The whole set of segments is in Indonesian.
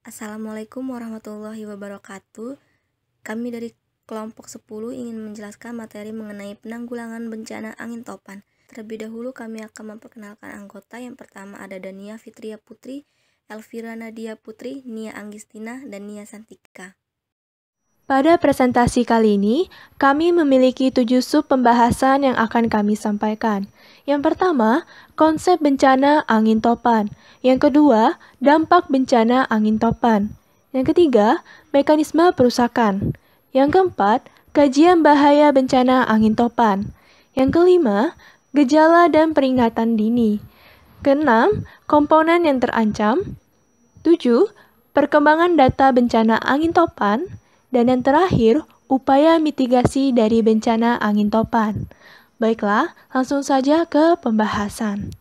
Assalamualaikum warahmatullahi wabarakatuh. Kami dari kelompok 10 ingin menjelaskan materi mengenai penanggulangan bencana angin topan. Terlebih dahulu kami akan memperkenalkan anggota. Yang pertama ada Dania Fitria Putri, Elvira Nadia Putri, Nia Anggistina, dan Nia Santika. Pada presentasi kali ini, kami memiliki 7 sub pembahasan yang akan kami sampaikan. Yang pertama, konsep bencana angin topan. Yang kedua, dampak bencana angin topan. Yang ketiga, mekanisme perusakan. Yang keempat, kajian bahaya bencana angin topan. Yang kelima, gejala dan peringatan dini. Keenam, komponen yang terancam. 7. Perkembangan data bencana angin topan. Dan yang terakhir, upaya mitigasi dari bencana angin topan. Baiklah, langsung saja ke pembahasan.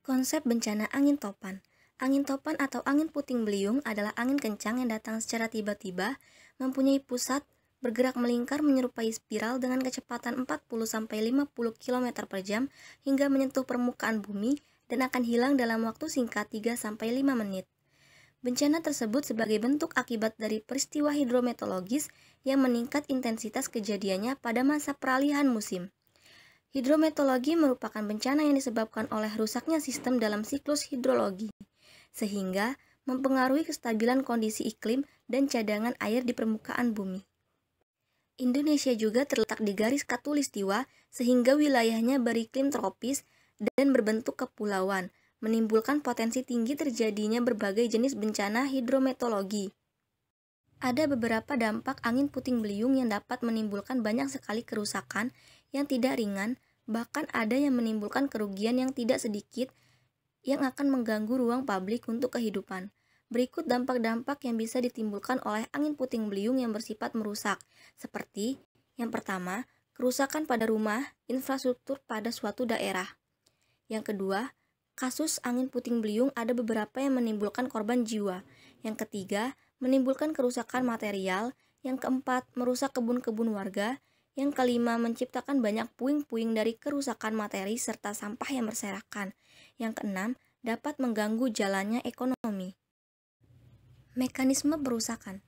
Konsep bencana angin topan. Angin topan atau angin puting beliung adalah angin kencang yang datang secara tiba-tiba, mempunyai pusat, bergerak melingkar menyerupai spiral dengan kecepatan 40-50 km per jam hingga menyentuh permukaan bumi dan akan hilang dalam waktu singkat 3-5 menit. Bencana tersebut sebagai bentuk akibat dari peristiwa hidrometeorologis yang meningkat intensitas kejadiannya pada masa peralihan musim. Hidrometeorologi merupakan bencana yang disebabkan oleh rusaknya sistem dalam siklus hidrologi, sehingga mempengaruhi kestabilan kondisi iklim dan cadangan air di permukaan bumi. Indonesia juga terletak di garis khatulistiwa sehingga wilayahnya beriklim tropis dan berbentuk kepulauan, menimbulkan potensi tinggi terjadinya berbagai jenis bencana hidrometeorologi. Ada beberapa dampak angin puting beliung yang dapat menimbulkan banyak sekali kerusakan yang tidak ringan, bahkan ada yang menimbulkan kerugian yang tidak sedikit yang akan mengganggu ruang publik untuk kehidupan. Berikut dampak-dampak yang bisa ditimbulkan oleh angin puting beliung yang bersifat merusak, seperti yang pertama, kerusakan pada rumah, infrastruktur pada suatu daerah. Yang kedua, kasus angin puting beliung ada beberapa yang menimbulkan korban jiwa. Yang ketiga, menimbulkan kerusakan material. Yang keempat, merusak kebun-kebun warga. Yang kelima, menciptakan banyak puing-puing dari kerusakan materi serta sampah yang berserakan. Yang keenam, dapat mengganggu jalannya ekonomi. Mekanisme perusakan.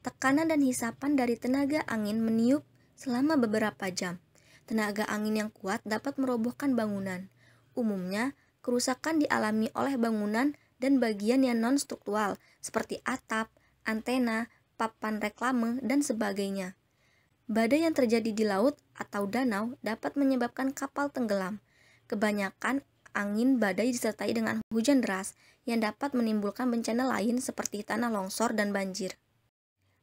Tekanan dan hisapan dari tenaga angin meniup selama beberapa jam. Tenaga angin yang kuat dapat merobohkan bangunan. Umumnya, kerusakan dialami oleh bangunan dan bagian yang non-struktural seperti atap, antena, papan reklame, dan sebagainya. Badai yang terjadi di laut atau danau dapat menyebabkan kapal tenggelam. Kebanyakan angin badai disertai dengan hujan deras yang dapat menimbulkan bencana lain seperti tanah longsor dan banjir.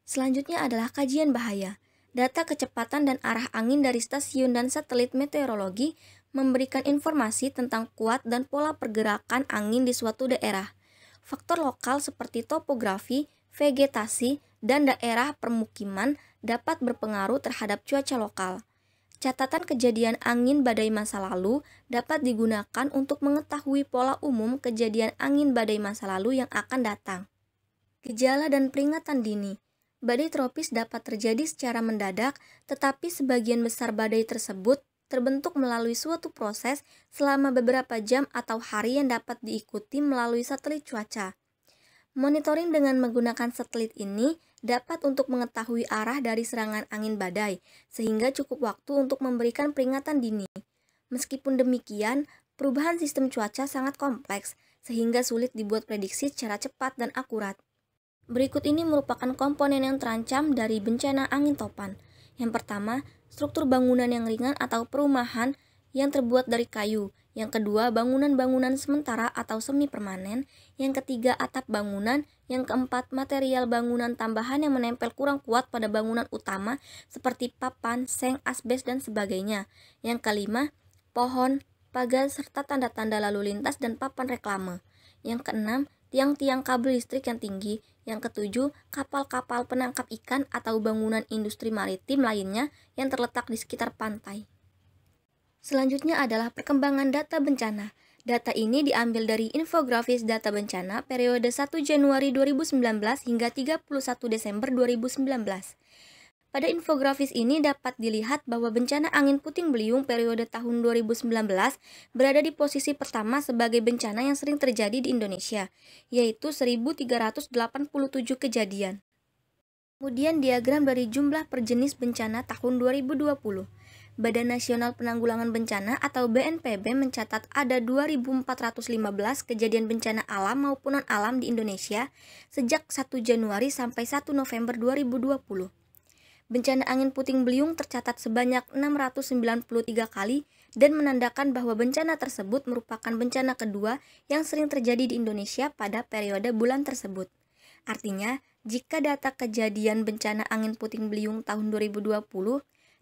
Selanjutnya adalah kajian bahaya. Data kecepatan dan arah angin dari stasiun dan satelit meteorologi memberikan informasi tentang kuat dan pola pergerakan angin di suatu daerah. Faktor lokal seperti topografi, vegetasi, dan daerah permukiman dapat berpengaruh terhadap cuaca lokal. Catatan kejadian angin badai masa lalu dapat digunakan untuk mengetahui pola umum kejadian angin badai masa lalu yang akan datang. Gejala dan peringatan dini. Badai tropis dapat terjadi secara mendadak, tetapi sebagian besar badai tersebut terbentuk melalui suatu proses selama beberapa jam atau hari yang dapat diikuti melalui satelit cuaca. Monitoring dengan menggunakan satelit ini dapat untuk mengetahui arah dari serangan angin badai, sehingga cukup waktu untuk memberikan peringatan dini. Meskipun demikian, perubahan sistem cuaca sangat kompleks, sehingga sulit dibuat prediksi secara cepat dan akurat. Berikut ini merupakan komponen yang terancam dari bencana angin topan. Yang pertama, struktur bangunan yang ringan atau perumahan yang terbuat dari kayu. Yang kedua, bangunan-bangunan sementara atau semi permanen. Yang ketiga, atap bangunan. Yang keempat, material bangunan tambahan yang menempel kurang kuat pada bangunan utama seperti papan, seng, asbes, dan sebagainya. Yang kelima, pohon, pagar, serta tanda-tanda lalu lintas dan papan reklame. Yang keenam, tiang-tiang kabel listrik yang tinggi. Yang ketujuh, kapal-kapal penangkap ikan atau bangunan industri maritim lainnya yang terletak di sekitar pantai. Selanjutnya adalah perkembangan data bencana. Data ini diambil dari infografis data bencana periode 1 Januari 2019 hingga 31 Desember 2019. Pada infografis ini dapat dilihat bahwa bencana angin puting beliung periode tahun 2019 berada di posisi pertama sebagai bencana yang sering terjadi di Indonesia, yaitu 1.387 kejadian. Kemudian diagram dari jumlah per jenis bencana tahun 2020. Badan Nasional Penanggulangan Bencana atau BNPB mencatat ada 2.415 kejadian bencana alam maupun non-alam di Indonesia sejak 1 Januari sampai 1 November 2020. Bencana angin puting beliung tercatat sebanyak 693 kali dan menandakan bahwa bencana tersebut merupakan bencana kedua yang sering terjadi di Indonesia pada periode bulan tersebut. Artinya, jika data kejadian bencana angin puting beliung tahun 2020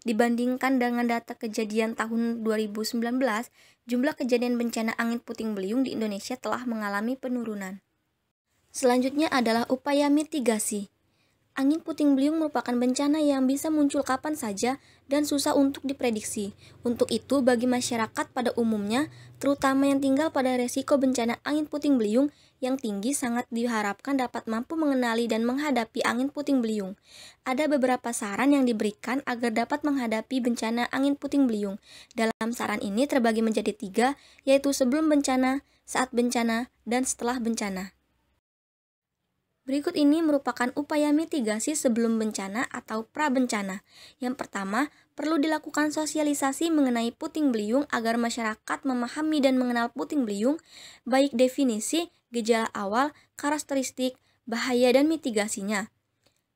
dibandingkan dengan data kejadian tahun 2019, jumlah kejadian bencana angin puting beliung di Indonesia telah mengalami penurunan. Selanjutnya adalah upaya mitigasi. Angin puting beliung merupakan bencana yang bisa muncul kapan saja dan susah untuk diprediksi. Untuk itu, bagi masyarakat pada umumnya, terutama yang tinggal pada resiko bencana angin puting beliung yang tinggi, sangat diharapkan dapat mampu mengenali dan menghadapi angin puting beliung. Ada beberapa saran yang diberikan agar dapat menghadapi bencana angin puting beliung. Dalam saran ini terbagi menjadi 3, yaitu sebelum bencana, saat bencana, dan setelah bencana. Berikut ini merupakan upaya mitigasi sebelum bencana atau pra-bencana. Yang pertama, perlu dilakukan sosialisasi mengenai puting beliung agar masyarakat memahami dan mengenal puting beliung, baik definisi, gejala awal, karakteristik, bahaya, dan mitigasinya.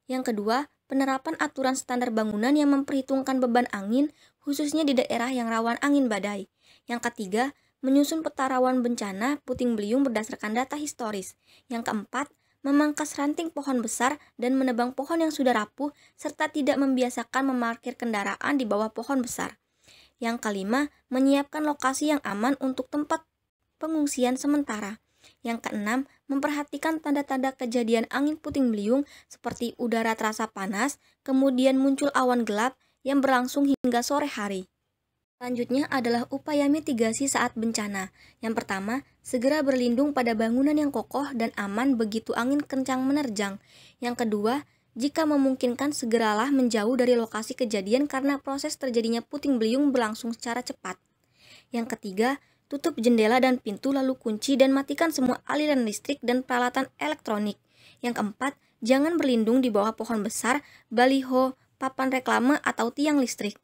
Yang kedua, penerapan aturan standar bangunan yang memperhitungkan beban angin, khususnya di daerah yang rawan angin badai. Yang ketiga, menyusun peta rawan bencana puting beliung berdasarkan data historis. Yang keempat, memangkas ranting pohon besar dan menebang pohon yang sudah rapuh, serta tidak membiasakan memarkir kendaraan di bawah pohon besar. Yang kelima, menyiapkan lokasi yang aman untuk tempat pengungsian sementara. Yang keenam, memperhatikan tanda-tanda kejadian angin puting beliung seperti udara terasa panas, kemudian muncul awan gelap yang berlangsung hingga sore hari. Selanjutnya adalah upaya mitigasi saat bencana. Yang pertama, segera berlindung pada bangunan yang kokoh dan aman begitu angin kencang menerjang. Yang kedua, jika memungkinkan segeralah menjauh dari lokasi kejadian karena proses terjadinya puting beliung berlangsung secara cepat. Yang ketiga, tutup jendela dan pintu lalu kunci dan matikan semua aliran listrik dan peralatan elektronik. Yang keempat, jangan berlindung di bawah pohon besar, baliho, papan reklame, atau tiang listrik.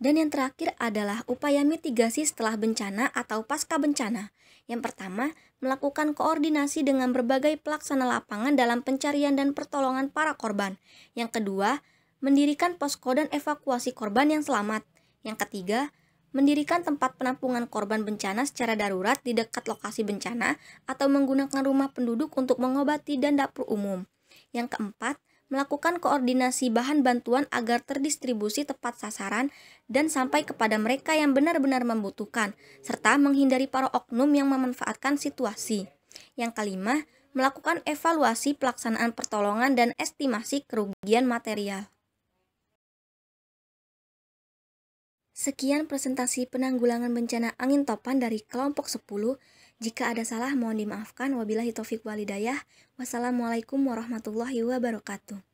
Dan yang terakhir adalah upaya mitigasi setelah bencana atau pasca bencana. Yang pertama, melakukan koordinasi dengan berbagai pelaksana lapangan dalam pencarian dan pertolongan para korban. Yang kedua, mendirikan posko dan evakuasi korban yang selamat. Yang ketiga, mendirikan tempat penampungan korban bencana secara darurat di dekat lokasi bencana atau menggunakan rumah penduduk untuk mengobati dan dapur umum. Yang keempat, melakukan koordinasi bahan bantuan agar terdistribusi tepat sasaran dan sampai kepada mereka yang benar-benar membutuhkan, serta menghindari para oknum yang memanfaatkan situasi. Yang kelima, melakukan evaluasi pelaksanaan pertolongan dan estimasi kerugian material. Sekian presentasi penanggulangan bencana angin topan dari kelompok 10. Jika ada salah mohon dimaafkan. Wabillahi taufik walhidayah. Wassalamualaikum warahmatullahi wabarakatuh.